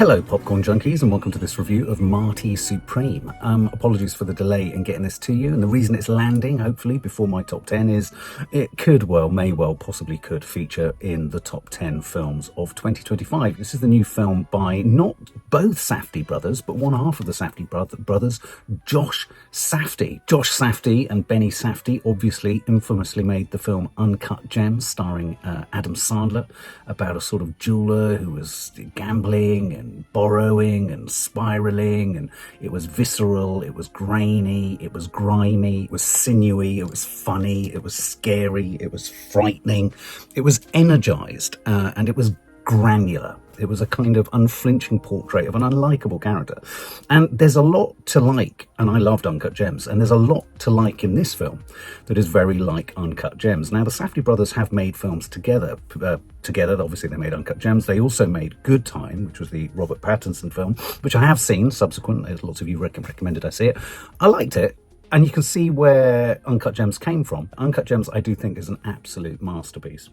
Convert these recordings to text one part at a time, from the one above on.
Hello Popcorn Junkies, and welcome to this review of Marty Supreme. Apologies for the delay in getting this to you, and the reason it's landing, hopefully, before my top 10 is it possibly could feature in the top 10 films of 2025. This is the new film by not both Safdie brothers, but one half of the Safdie brothers, Josh Safdie. Josh Safdie and Benny Safdie obviously infamously made the film Uncut Gems, starring Adam Sandler, about a sort of jeweler who was gambling and borrowing and spiraling, and it was visceral, it was grainy, it was grimy, it was sinewy, it was funny, it was scary, it was frightening, it was energized, and it was granular. It was a kind of unflinching portrait of an unlikable character. And there's a lot to like, and I loved Uncut Gems, and there's a lot to like in this film that is very like Uncut Gems. Now, the Safdie brothers have made films together. Obviously, they made Uncut Gems. They also made Good Time, which was the Robert Pattinson film, which I have seen subsequently. Lots of you recommended I see it. I liked it. And you can see where Uncut Gems came from. Uncut Gems, I do think, is an absolute masterpiece.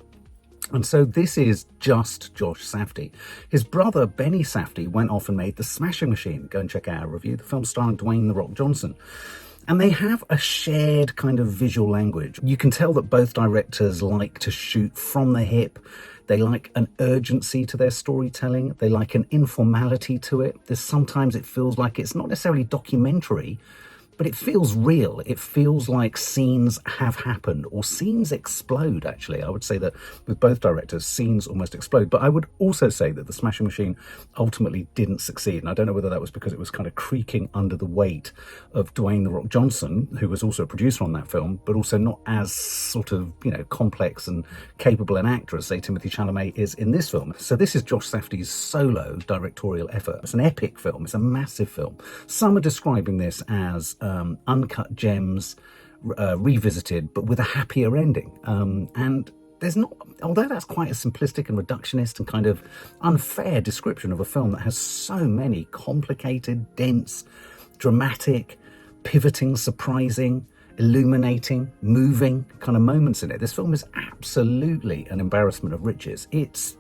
And so this is just Josh Safdie. His brother, Benny Safdie, went off and made The Smashing Machine. Go and check out our review. The film starring Dwayne "The Rock" Johnson. And they have a shared kind of visual language. You can tell that both directors like to shoot from the hip. They like an urgency to their storytelling. They like an informality to it. Sometimes it feels like it's not necessarily documentary, but it feels real. It feels like scenes have happened, or scenes explode, actually. I would say that with both directors, scenes almost explode. But I would also say that The Smashing Machine ultimately didn't succeed. And I don't know whether that was because it was kind of creaking under the weight of Dwayne "The Rock" Johnson, who was also a producer on that film, but also not as sort of, complex and capable an actor as, say, Timothée Chalamet is in this film. So this is Josh Safdie's solo directorial effort. It's an epic film. It's a massive film. Some are describing this as Uncut Gems revisited, but with a happier ending. And there's not, although that's quite a simplistic and reductionist and kind of unfair description of a film that has so many complicated, dense, dramatic, pivoting, surprising, illuminating, moving kind of moments in it. This film is absolutely an embarrassment of riches. It's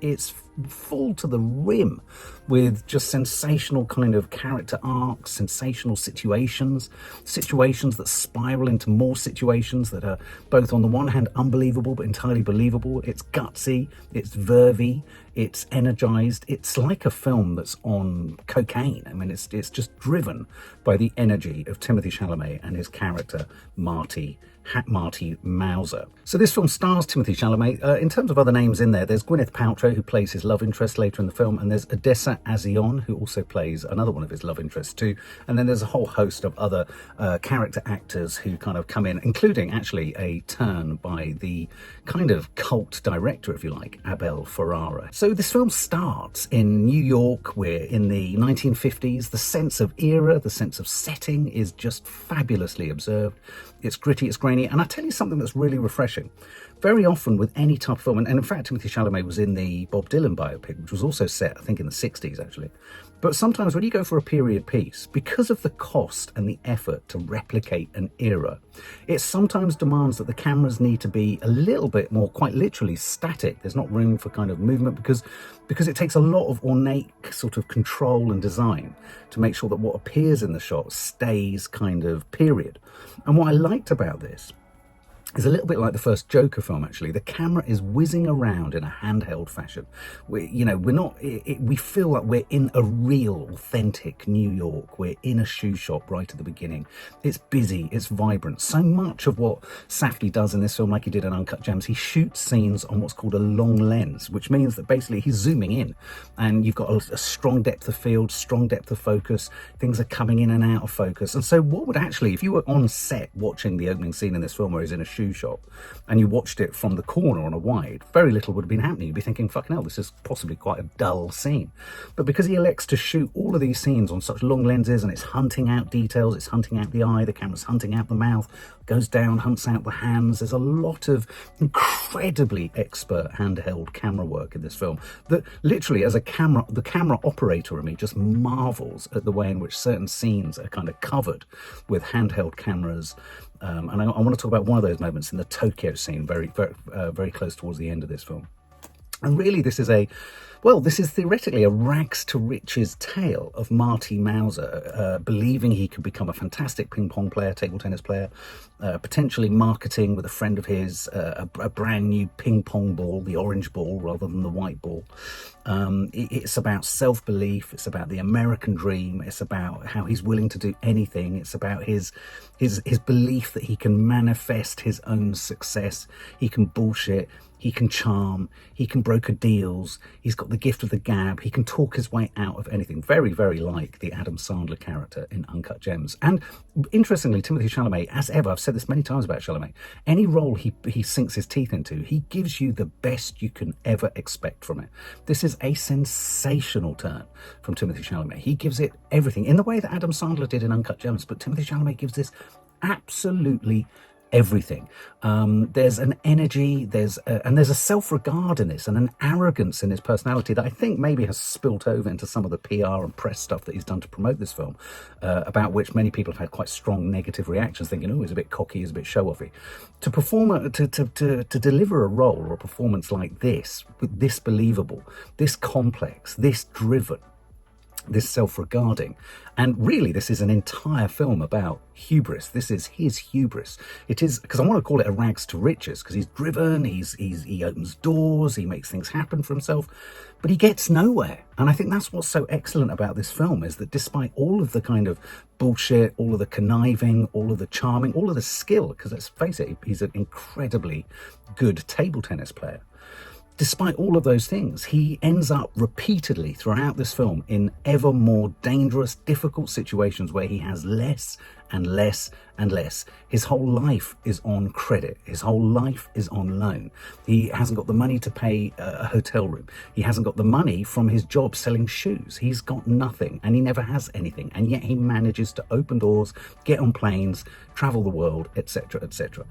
full to the rim with just sensational kind of character arcs, sensational situations that spiral into more situations that are both on the one hand unbelievable but entirely believable. It's gutsy, it's vervy, it's energized. It's like a film that's on cocaine. I mean, it's just driven by the energy of Timothée Chalamet and his character Marty Mauser. So this film stars Timothée Chalamet. In terms of other names in there, there's Gwyneth Paltrow, who plays his love interest later in the film, and there's Odessa A'zion, who also plays another one of his love interests too. And then there's a whole host of other character actors who kind of come in, including actually a turn by the kind of cult director, if you like, Abel Ferrara. So this film starts in New York. We're in the 1950s. The sense of era, the sense of setting is just fabulously observed. It's gritty, it's grainy, and I tell you something that's really refreshing. Very often with any type of film, and in fact Timothée Chalamet was in the Bob Dylan biopic, which was also set, I think, in the 60s actually. But sometimes when you go for a period piece, because of the cost and the effort to replicate an era, it sometimes demands that the cameras need to be a little bit more, quite literally, static. There's not room for kind of movement because it takes a lot of ornate sort of control and design to make sure that what appears in the shot stays kind of period. And what I liked about this is a little bit like the first Joker film, actually. The camera is whizzing around in a handheld fashion. We feel like we're in a real, authentic New York. We're in a shoe shop right at the beginning. It's busy, it's vibrant. So much of what Safdie does in this film, like he did in Uncut Gems, he shoots scenes on what's called a long lens, which means that basically he's zooming in, and you've got a strong depth of field, strong depth of focus. Things are coming in and out of focus. And so what would actually, if you were on set watching the opening scene in this film where he's in a shoe shop and you watched it from the corner on a wide, very little would have been happening. You'd be thinking, fucking hell, this is possibly quite a dull scene. But because he elects to shoot all of these scenes on such long lenses, and it's hunting out details, it's hunting out the eye, the camera's hunting out the mouth, goes down, hunts out the hands. There's a lot of incredibly expert handheld camera work in this film that literally, as the camera operator in me just marvels at the way in which certain scenes are kind of covered with handheld cameras. And I want to talk about one of those moments in the Tokyo scene, very close towards the end of this film. And really, this is a Well, this is theoretically a rags to riches tale of Marty Mauser believing he could become a fantastic ping pong player, table tennis player, potentially marketing with a friend of his a brand new ping pong ball, the orange ball rather than the white ball. It's about self-belief. It's about the American dream. It's about how he's willing to do anything. It's about his belief that he can manifest his own success. He can bullshit. He can charm, he can broker deals, he's got the gift of the gab, he can talk his way out of anything. Very, very like the Adam Sandler character in Uncut Gems. And interestingly, Timothée Chalamet, as ever, I've said this many times about Chalamet, any role he sinks his teeth into, he gives you the best you can ever expect from it. This is a sensational turn from Timothée Chalamet. He gives it everything, in the way that Adam Sandler did in Uncut Gems, but Timothée Chalamet gives this absolutely everything. There's an energy, there's a self-regard in this and an arrogance in his personality that I think maybe has spilt over into some of the PR and press stuff that he's done to promote this film, about which many people have had quite strong negative reactions, thinking, oh, he's a bit cocky, he's a bit show-offy. To perform, to deliver a role or a performance like this, this believable, this complex, this driven, this self-regarding, and really this is an entire film about hubris. This is his hubris. It is, because I want to call it a rags to riches, because he's driven, he opens doors, he makes things happen for himself, but he gets nowhere. And I think that's what's so excellent about this film, is that despite all of the kind of bullshit, all of the conniving, all of the charming, all of the skill, because let's face it, he's an incredibly good table tennis player. Despite all of those things, he ends up repeatedly throughout this film in ever more dangerous, difficult situations where he has less and less and less. His whole life is on credit. His whole life is on loan. He hasn't got the money to pay a hotel room. He hasn't got the money from his job selling shoes. He's got nothing, and he never has anything. And yet he manages to open doors, get on planes, travel the world, etc., etc.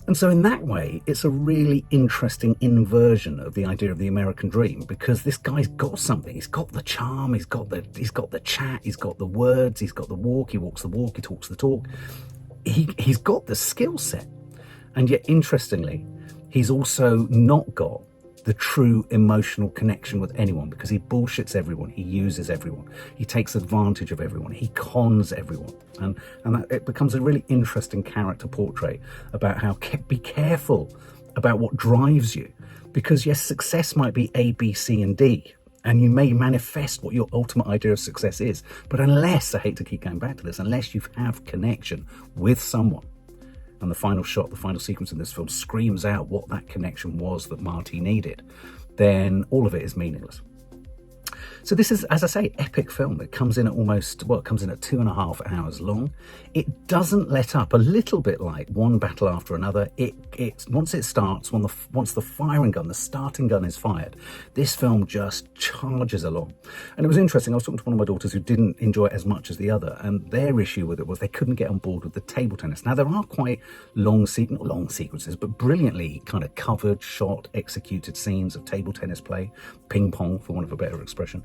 And so in that way, it's a really interesting inversion of the idea of the American dream, because this guy's got something. He's got the charm, he's got the chat, he's got the words, he's got the walk, he walks the walk, he talks the talk. He's got the skill set. And yet, interestingly, he's also not got the true emotional connection with anyone, because he bullshits everyone, he uses everyone, he takes advantage of everyone, he cons everyone, and that, it becomes a really interesting character portrait about how be careful about what drives you, because yes, success might be A, B, C and D, and you may manifest what your ultimate idea of success is, but unless, I hate to keep going back to this, unless you have connection with someone, and the final shot, the final sequence in this film screams out what that connection was that Marty needed, then all of it is meaningless. So this is, as I say, epic film. It comes in at it comes in at 2.5 hours long. It doesn't let up, a little bit like One Battle After Another. Once it starts, once the firing gun, the starting gun is fired, this film just charges along. And it was interesting, I was talking to one of my daughters who didn't enjoy it as much as the other, and their issue with it was they couldn't get on board with the table tennis. Now, there are quite not long sequences, but brilliantly kind of covered, shot, executed scenes of table tennis play, ping pong, for want of a better expression.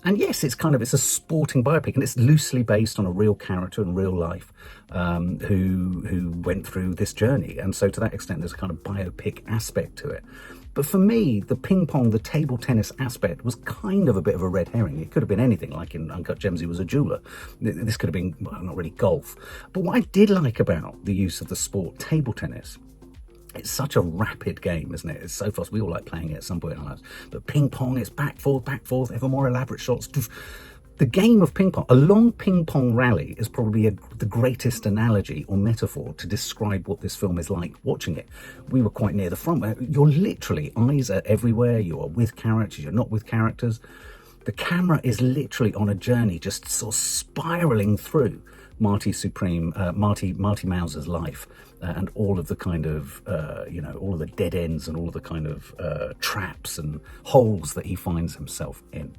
And yes, it's a sporting biopic, and it's loosely based on a real character in real life who went through this journey. And so to that extent, there's a kind of biopic aspect to it. But for me, the ping pong, the table tennis aspect was kind of a bit of a red herring. It could have been anything, like in Uncut Gems, he was a jeweler. This could have been, well, not really golf. But what I did like about the use of the sport table tennis, it's such a rapid game, isn't it? It's so fast. We all like playing it at some point in our lives. But ping pong, it's back, forth, ever more elaborate shots. The game of ping pong, a long ping pong rally is probably the greatest analogy or metaphor to describe what this film is like watching it. We were quite near the front where you're literally, eyes are everywhere. You are with characters, you're not with characters. The camera is literally on a journey, just sort of spiraling through Marty Mauser's life, and all of the kind of, all of the dead ends and all of the kind of traps and holes that he finds himself in.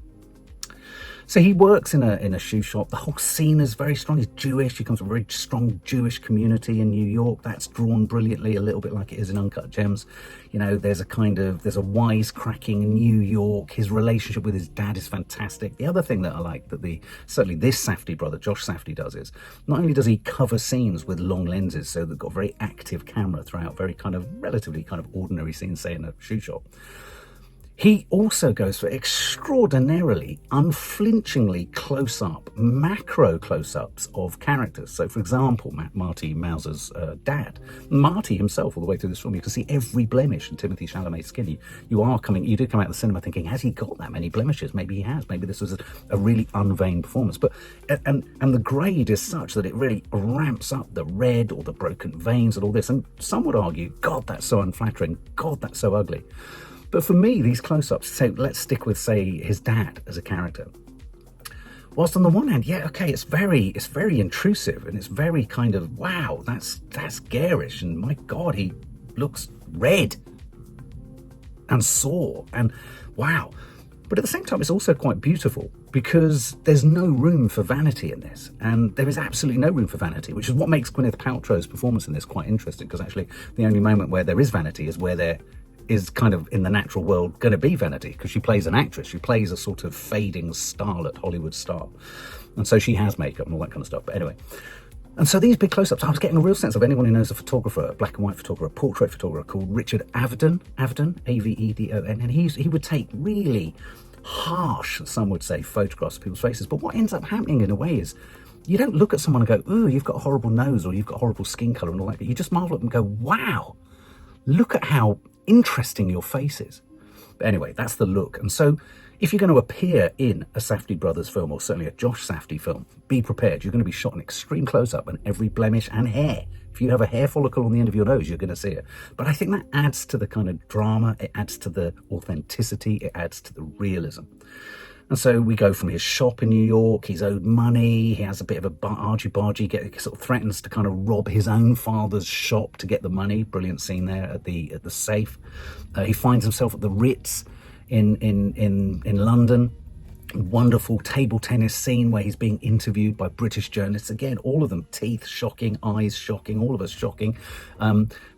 So he works in a shoe shop. The whole scene is very strong. He's Jewish. He comes from a very strong Jewish community in New York. That's drawn brilliantly, a little bit like it is in Uncut Gems. You know, there's a wisecracking New York. His relationship with his dad is fantastic. The other thing that I like that certainly this Safdie brother, Josh Safdie, does is not only does he cover scenes with long lenses, so they've got a very active camera throughout, very kind of relatively kind of ordinary scenes, say in a shoe shop. He also goes for extraordinarily, unflinchingly close-up, macro close-ups of characters. So, for example, Marty Mauser's dad, Marty himself, all the way through this film, you can see every blemish in Timothée Chalamet's skin. You do come out of the cinema thinking, has he got that many blemishes? Maybe he has. Maybe this was a really unveined performance. But and the grade is such that it really ramps up the red or the broken veins and all this. And some would argue, God, that's so unflattering. God, that's so ugly. But for me, these close-ups, so let's stick with, say, his dad as a character. Whilst on the one hand, yeah, okay, it's very intrusive, and it's very kind of, wow, that's garish, and my God, he looks red and sore, and wow. But at the same time, it's also quite beautiful, because there's no room for vanity in this, and there is absolutely no room for vanity, which is what makes Gwyneth Paltrow's performance in this quite interesting, because actually the only moment where there is vanity is where there is kind of in the natural world going to be vanity, because she plays an actress. She plays a sort of fading starlet Hollywood star. And so she has makeup and all that kind of stuff. But anyway, and so these big close-ups, I was getting a real sense of anyone who knows a photographer, a black and white photographer, a portrait photographer called Richard Avedon, Avedon, and he would take really harsh, some would say, photographs of people's faces. But what ends up happening in a way is you don't look at someone and go, ooh, you've got a horrible nose, or you've got horrible skin colour and all that. But you just marvel at them and go, wow, look at how interesting your face is. But anyway, that's the look. And so if you're going to appear in a Safdie brothers film, or certainly a Josh Safdie film, be prepared. You're going to be shot in extreme close-up and every blemish and hair. If you have a hair follicle on the end of your nose, you're going to see it. But I think that adds to the kind of drama, it adds to the authenticity, it adds to the realism. And so we go from his shop in New York, he's owed money, he has a bit of a argy-bargy, sort of threatens to kind of rob his own father's shop to get the money. Brilliant scene there at the safe. He finds himself at the Ritz in London. Wonderful table tennis scene where he's being interviewed by British journalists. Again, all of them teeth shocking, eyes shocking, all of us shocking.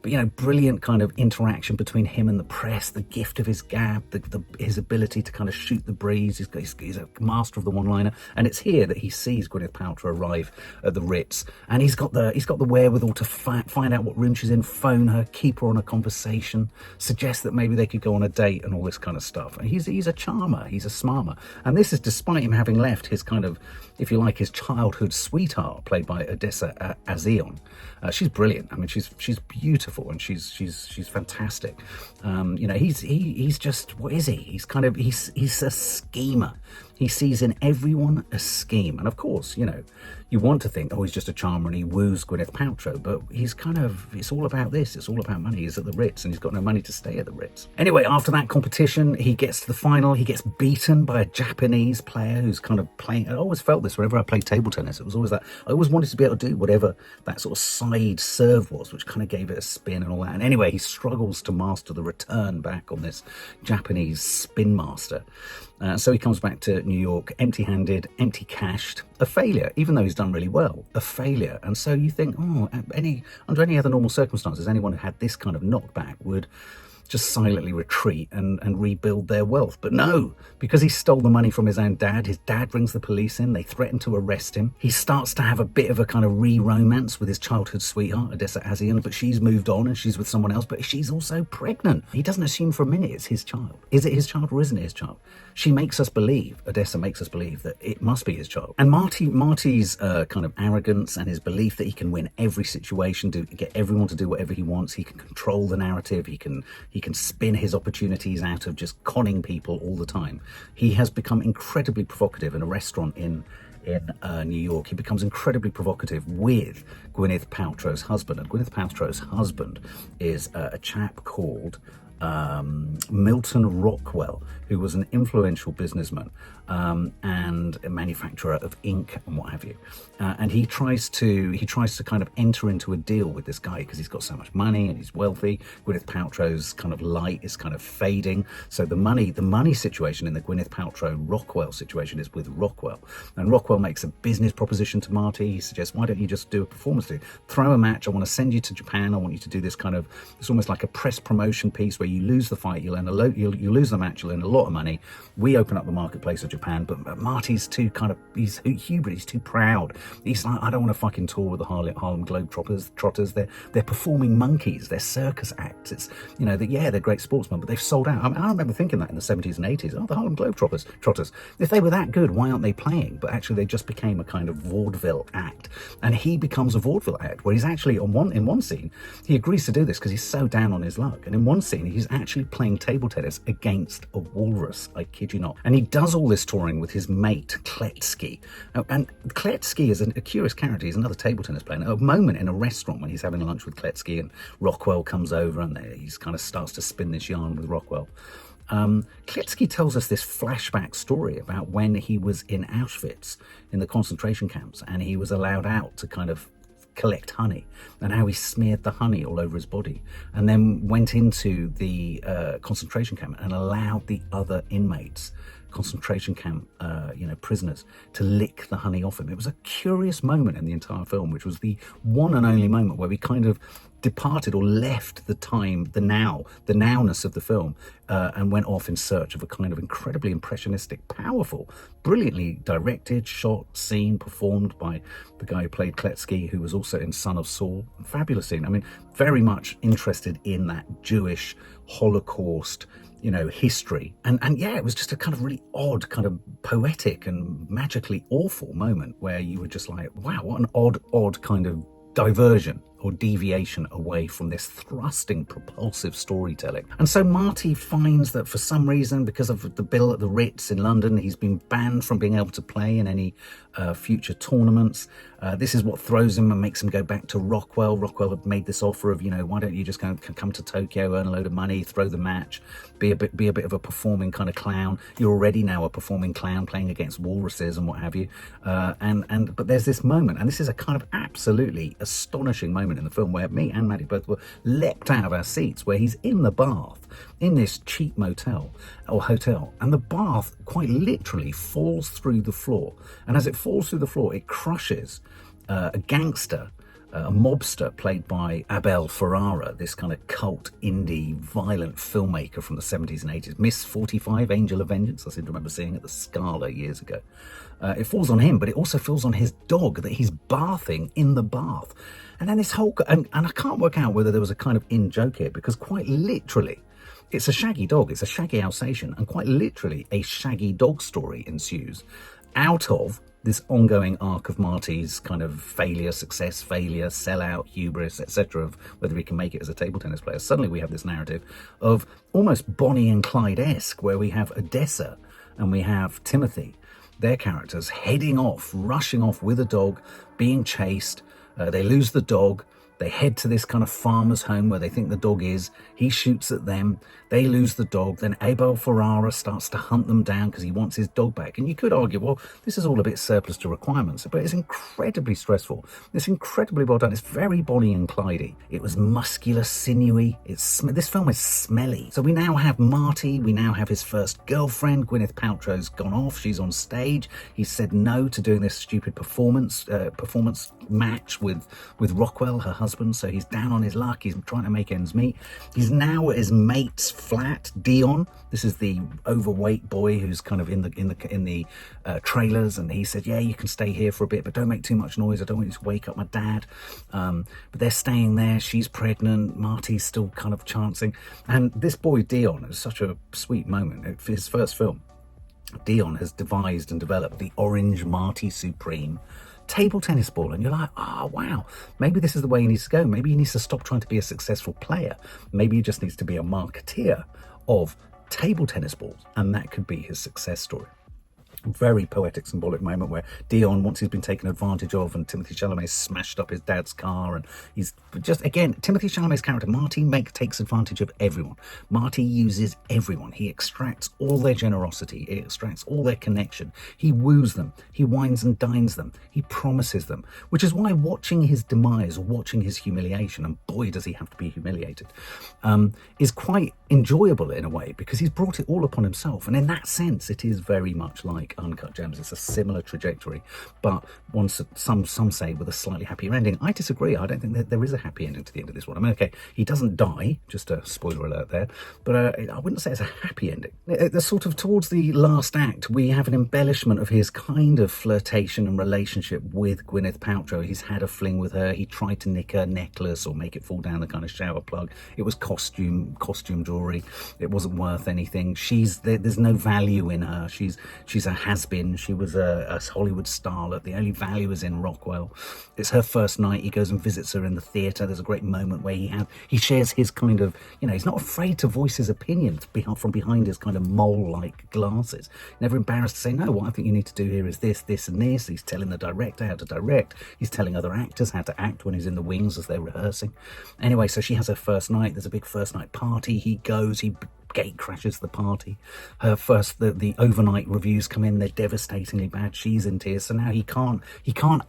But, you know, brilliant kind of interaction between him and the press, the gift of his gab, his ability to kind of shoot the breeze. He's a master of the one-liner. And it's here that he sees Gwyneth Paltrow arrive at the Ritz. And he's got the wherewithal to find out what room she's in, phone her, keep her on a conversation, suggest that maybe they could go on a date and all this kind of stuff. And he's a charmer, he's a smarmer. And this is despite him having left his kind of, if you like, his childhood sweetheart, played by Odessa A'zion. She's brilliant. I mean, she's beautiful, and she's fantastic. You know, he's just, what is he? He's a schemer. He sees in everyone a scheme. And of course, you know, you want to think, oh, he's just a charmer and he woos Gwyneth Paltrow, but it's all about this. It's all about money. He's at the Ritz and he's got no money to stay at the Ritz. Anyway, after that competition, he gets to the final. He gets beaten by a Japanese player who's kind of playing. I always felt this whenever I played table tennis. It was always that. I always wanted to be able to do whatever that sort of side serve was, which kind of gave it a spin and all that. And anyway, he struggles to master the return back on this Japanese spin master. So he comes back to New York empty-handed, empty-cashed, a failure, even though he's done really well, a failure. And so you think, oh, under any other normal circumstances, anyone who had this kind of knockback would just silently retreat and rebuild their wealth. But no, because he stole the money from his own dad, his dad brings the police in, they threaten to arrest him. He starts to have a bit of a kind of re-romance with his childhood sweetheart, Odessa A'zion, but she's moved on and she's with someone else, but she's also pregnant. He doesn't assume for a minute it's his child. Is it his child or isn't it his child? She makes us believe, Odessa makes us believe, that it must be his child. And Marty's kind of arrogance and his belief that he can win every situation, get everyone to do whatever he wants, he can control the narrative, he can spin his opportunities out of just conning people all the time. He has become incredibly provocative in a restaurant in New York. He becomes incredibly provocative with Gwyneth Paltrow's husband. And Gwyneth Paltrow's husband is a chap called Milton Rockwell, who was an influential businessman and a manufacturer of ink and what have you. And he tries to kind of enter into a deal with this guy because he's got so much money and he's wealthy. Gwyneth Paltrow's kind of light is kind of fading. So the money situation in the Gwyneth Paltrow-Rockwell situation is with Rockwell. And Rockwell makes a business proposition to Marty. He suggests, why don't you just do a performance? Throw a match. I want to send you to Japan. I want you to do this kind of, it's almost like a press promotion piece where you lose the fight, you lose the match, you'll earn a lot of money. We open up the marketplace of Japan Japan, but Marty's too kind of, he's hubris, he's too proud. He's like, I don't want to fucking tour with the Harlem Globetrotters. They're performing monkeys, they're circus acts. It's, you know, they're great sportsmen, but they've sold out. I mean, I remember thinking that in the 70s and 80s. Oh, the Harlem Globetrotters. If they were that good, why aren't they playing? But actually, they just became a kind of vaudeville act. And he becomes a vaudeville act, where he's actually, in one scene, he agrees to do this because he's so down on his luck. And in one scene, he's actually playing table tennis against a walrus. I kid you not. And he does all this touring with his mate, Kletsky. And Kletsky is a curious character. He's another table tennis player. At a moment in a restaurant when he's having lunch with Kletsky, and Rockwell comes over, and he kind of starts to spin this yarn with Rockwell. Kletsky tells us this flashback story about when he was in Auschwitz in the concentration camps, and he was allowed out to kind of collect honey, and how he smeared the honey all over his body, and then went into the concentration camp and allowed the other inmates, concentration camp prisoners, to lick the honey off him. It was a curious moment in the entire film, which was the one and only moment where we kind of departed or left the nowness of the film, and went off in search of a kind of incredibly impressionistic, powerful, brilliantly directed, shot scene performed by the guy who played Kletsky, who was also in Son of Saul. Fabulous scene. I mean, very much interested in that Jewish Holocaust, history. And yeah, it was just a kind of really odd, kind of poetic and magically awful moment where you were just like, wow, what an odd kind of diversion or deviation away from this thrusting, propulsive storytelling. And so Marty finds that for some reason, because of the bill at the Ritz in London, he's been banned from being able to play in any future tournaments. This is what throws him and makes him go back to Rockwell. Rockwell had made this offer of, why don't you just come to Tokyo, earn a load of money, throw the match, be a bit of a performing kind of clown. You're already now a performing clown playing against walruses and what have you. But there's this moment, and this is a kind of absolutely astonishing moment in the film where me and Maddie both were leapt out of our seats, where he's in the bath in this cheap motel or hotel, and the bath quite literally falls through the floor, and as it falls through the floor, it crushes a gangster, a mobster played by Abel Ferrara, this kind of cult indie violent filmmaker from the 70s and 80s. Miss 45, Angel of Vengeance, I seem to remember seeing at the Scala years ago. It falls on him, but it also falls on his dog that he's bathing in the bath. And then this whole, and I can't work out whether there was a kind of in-joke here, because quite literally, it's a shaggy dog, it's a shaggy Alsatian, and quite literally a shaggy dog story ensues out of this ongoing arc of Marty's kind of failure, success, failure, sellout, hubris, etc., of whether he can make it as a table tennis player. Suddenly we have this narrative of almost Bonnie and Clyde-esque, where we have Odessa and we have Timothée, their characters heading off, rushing off with a dog, being chased. They lose the dog. They head to this kind of farmer's home where they think the dog is. He shoots at them. They lose the dog. Then Abel Ferrara starts to hunt them down because he wants his dog back. And you could argue, well, this is all a bit surplus to requirements, but it's incredibly stressful. It's incredibly well done. It's very Bonnie and Clyde-y. It was muscular, sinewy. This film is smelly. So we now have Marty. We now have his first girlfriend. Gwyneth Paltrow's gone off. She's on stage. He said no to doing this stupid performance match with Rockwell, her husband. So he's down on his luck. He's trying to make ends meet. He's now at his mate's flat, Dion. This is the overweight boy who's kind of in the trailers, and he said, yeah, you can stay here for a bit, but don't make too much noise. I don't want you to wake up my dad. But they're staying there. She's pregnant. Marty's still kind of chancing. And this boy, Dion, is such a sweet moment. For his first film, Dion has devised and developed the orange Marty Supreme table tennis ball, and you're like, oh wow, maybe this is the way he needs to go. Maybe he needs to stop trying to be a successful player. Maybe he just needs to be a marketeer of table tennis balls, and that could be his success story. Very poetic, symbolic moment where Dion, once he's been taken advantage of, and Timothée Chalamet smashed up his dad's car, and he's just, again, Timothée Chalamet's character, Marty, takes advantage of everyone. Marty uses everyone. He extracts all their generosity. He extracts all their connection. He woos them. He wines and dines them. He promises them, which is why watching his demise, or watching his humiliation, and boy does he have to be humiliated, is quite enjoyable in a way, because he's brought it all upon himself. And in that sense, it is very much like like Uncut Gems. It's a similar trajectory, but some say with a slightly happier ending. I disagree. I don't think that there is a happy ending to the end of this one. I mean, okay, he doesn't die, just a spoiler alert there, but I wouldn't say it's a happy ending. The sort of towards the last act, we have an embellishment of his kind of flirtation and relationship with Gwyneth Paltrow. He's had a fling with her. He tried to nick her necklace or make it fall down the kind of shower plug. It was costume jewelry. It wasn't worth anything. There's no value in her. She's a has-been. She was a Hollywood starlet. The only value is in Rockwell. It's her first night. He goes and visits her in the theatre. There's a great moment where he shares his kind of, he's not afraid to voice his opinions from behind his kind of mole-like glasses. Never embarrassed to say, no, what I think you need to do here is this, this and this. He's telling the director how to direct. He's telling other actors how to act when he's in the wings as they're rehearsing. Anyway, so she has her first night. There's a big first night party. He goes, he gate crashes the party. Her first, the overnight reviews come in, they're devastatingly bad. She's in tears, so now he can't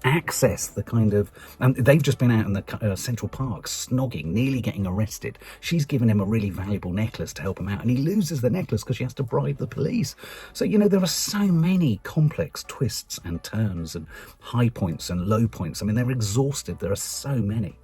access the kind of, they've just been out in the Central Park snogging, nearly getting arrested. She's given him a really valuable necklace to help him out, and he loses the necklace because she has to bribe the police. So there are so many complex twists and turns and high points and low points. I mean, they're exhaustive. There are so many.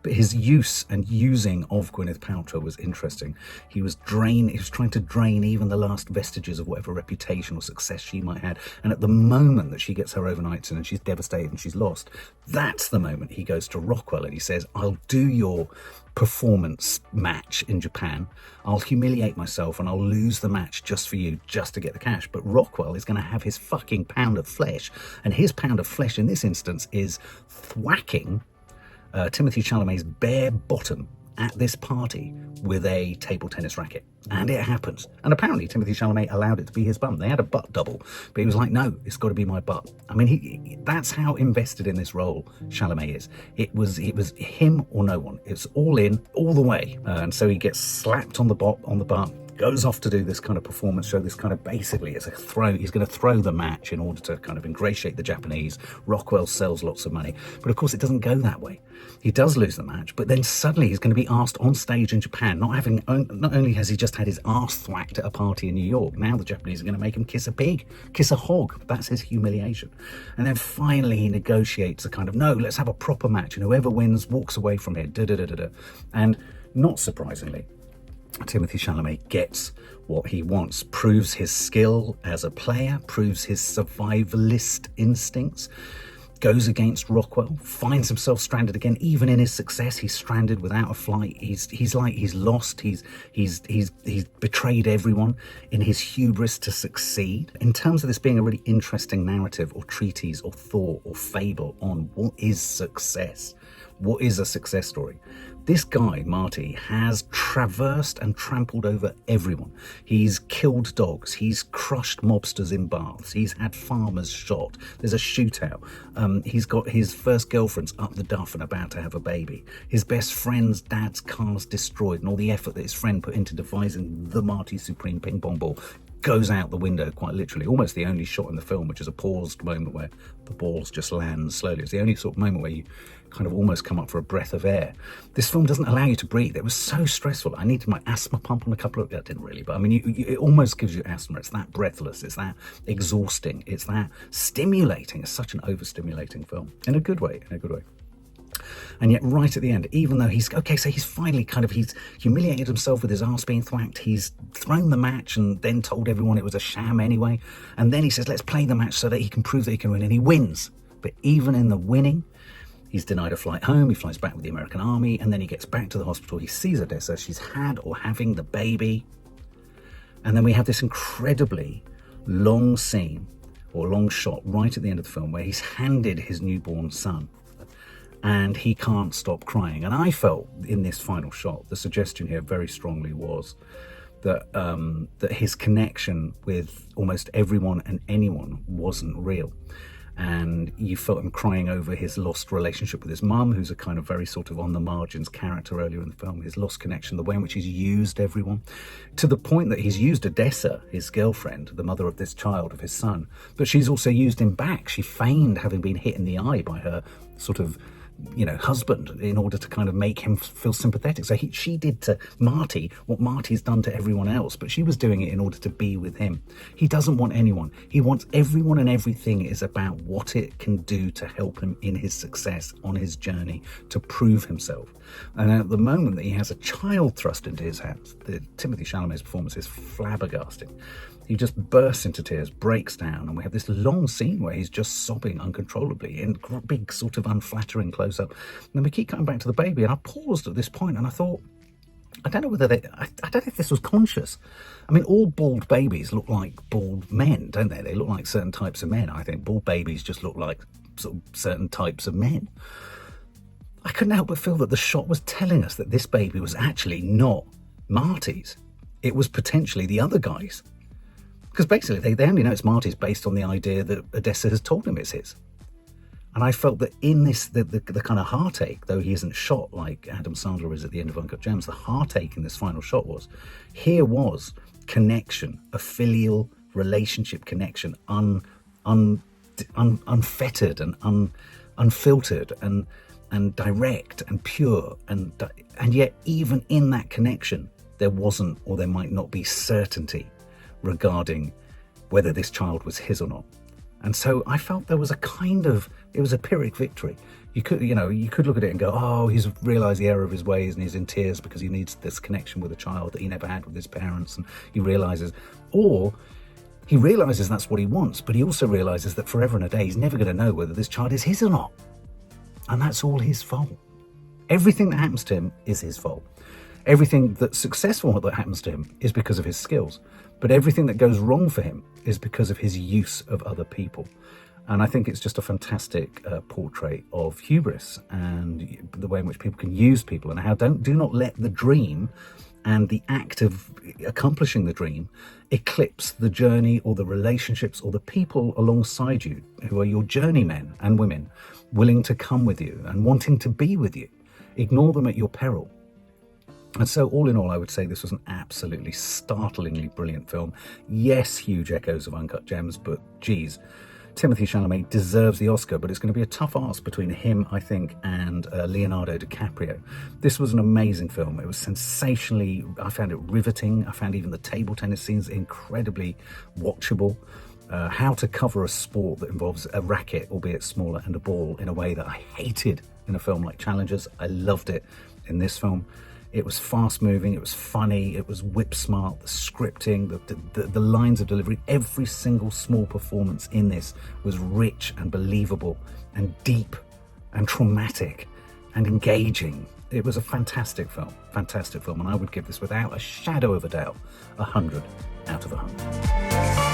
But his use and using of Gwyneth Paltrow was interesting. He was trying to drain even the last vestiges of whatever reputation or success she might have. And at the moment that she gets her overnights in and she's devastated and she's lost, that's the moment he goes to Rockwell and he says, I'll do your performance match in Japan. I'll humiliate myself and I'll lose the match just for you, just to get the cash. But Rockwell is going to have his fucking pound of flesh. And his pound of flesh in this instance is thwacking Timothée Chalamet's bare bottom at this party with a table tennis racket. And it happens. And apparently Timothée Chalamet allowed it to be his bum. They had a butt double, but he was like, no, it's got to be my butt. I mean, that's how invested in this role Chalamet is. It was him or no one. It's all in, all the way. And so he gets slapped on the butt, goes off to do this kind of performance show, this kind of, basically it's a throw. He's going to throw the match in order to kind of ingratiate the Japanese. Rockwell sells lots of money, but of course it doesn't go that way. He does lose the match, but then suddenly he's going to be asked on stage in Japan, not only has he just had his arse thwacked at a party in New York, now the Japanese are going to make him kiss a pig, kiss a hog. That's his humiliation. And then finally he negotiates a kind of, no, let's have a proper match, and whoever wins walks away from here. And not surprisingly, Timothée Chalamet gets what he wants, proves his skill as a player, proves his survivalist instincts, goes against Rockwell, finds himself stranded again. Even in his success, he's stranded without a flight. He's lost. He's betrayed everyone in his hubris to succeed. In terms of this being a really interesting narrative or treatise or thought or fable on what is success, what is a success story, this guy, Marty, has traversed and trampled over everyone. He's killed dogs. He's crushed mobsters in baths. He's had farmers shot. There's a shootout. He's got his first girlfriend's up the duff and about to have a baby. His best friend's dad's car's destroyed, and all the effort that his friend put into devising the Marty Supreme ping pong ball goes out the window, quite literally. Almost the only shot in the film, which is a paused moment where the balls just land slowly. It's the only sort of moment where you kind of almost come up for a breath of air. This film doesn't allow you to breathe. It was so stressful. I needed my asthma pump on a couple of, I didn't really, but I mean, it almost gives you asthma. It's that breathless. It's that exhausting. It's that stimulating. It's such an overstimulating film in a good way, And yet right at the end, even though he's finally he's humiliated himself with his arse being thwacked, he's thrown the match and then told everyone it was a sham anyway. And then he says, let's play the match so that he can prove that he can win. And he wins. But even in the winning, he's denied a flight home. He flies back with the American army, and then he gets back to the hospital. He sees Odessa. She's had or having the baby. And then we have this incredibly long scene or long shot right at the end of the film where he's handed his newborn son. And he can't stop crying. And I felt in this final shot, the suggestion here very strongly was that that his connection with almost everyone and anyone wasn't real. And you felt him crying over his lost relationship with his mum, who's a kind of very sort of on the margins character earlier in the film, his lost connection, the way in which he's used everyone, to the point that he's used Odessa, his girlfriend, the mother of this child, of his son, but she's also used him back. She feigned having been hit in the eye by her sort of husband in order to kind of make him feel sympathetic. So she did to Marty what Marty's done to everyone else, but she was doing it in order to be with him. He doesn't want anyone. He wants everyone, and everything is about what it can do to help him in his success on his journey to prove himself. And at the moment that he has a child thrust into his hands, Timothée Chalamet's performance is flabbergasting. He just bursts into tears, breaks down, and we have this long scene where he's just sobbing uncontrollably in big sort of unflattering close-up. And then we keep coming back to the baby, and I paused at this point and I thought, I don't know whether I don't know if this was conscious. I mean, all bald babies look like bald men, don't they? They look like certain types of men. I think bald babies just look like sort of certain types of men. I couldn't help but feel that the shot was telling us that this baby was actually not Marty's. It was potentially the other guy's. Because basically they only know it's Marty's based on the idea that Odessa has told him it's his. And I felt that in this, the kind of heartache, though he isn't shot like Adam Sandler is at the end of Uncut Gems, the heartache in this final shot was, here was connection, a filial relationship connection, unfettered and unfiltered and direct and pure. And yet even in that connection, there wasn't, or there might not be, certainty regarding whether this child was his or not. And so I felt there was it was a Pyrrhic victory. You could look at it and go, oh, he's realised the error of his ways and he's in tears because he needs this connection with a child that he never had with his parents, and he realises, or he realises that's what he wants, but he also realises that forever and a day he's never going to know whether this child is his or not. And that's all his fault. Everything that happens to him is his fault. Everything that's successful that happens to him is because of his skills. But everything that goes wrong for him is because of his use of other people. And I think it's just a fantastic portrait of hubris and the way in which people can use people, and how do not let the dream and the act of accomplishing the dream eclipse the journey or the relationships or the people alongside you who are your journeymen and women, willing to come with you and wanting to be with you. Ignore them at your peril. And so all in all, I would say this was an absolutely startlingly brilliant film. Yes, huge echoes of Uncut Gems, but geez, Timothée Chalamet deserves the Oscar, but it's going to be a tough ask between him, I think, and Leonardo DiCaprio. This was an amazing film. It was sensationally, I found it riveting. I found even the table tennis scenes incredibly watchable. How to cover a sport that involves a racket, albeit smaller, and a ball in a way that I hated in a film like Challengers. I loved it in this film. It was fast-moving, it was funny, it was whip-smart, the scripting, the lines of delivery, every single small performance in this was rich and believable and deep and traumatic and engaging. It was a fantastic film, and I would give this, without a shadow of a doubt, 100 out of 100.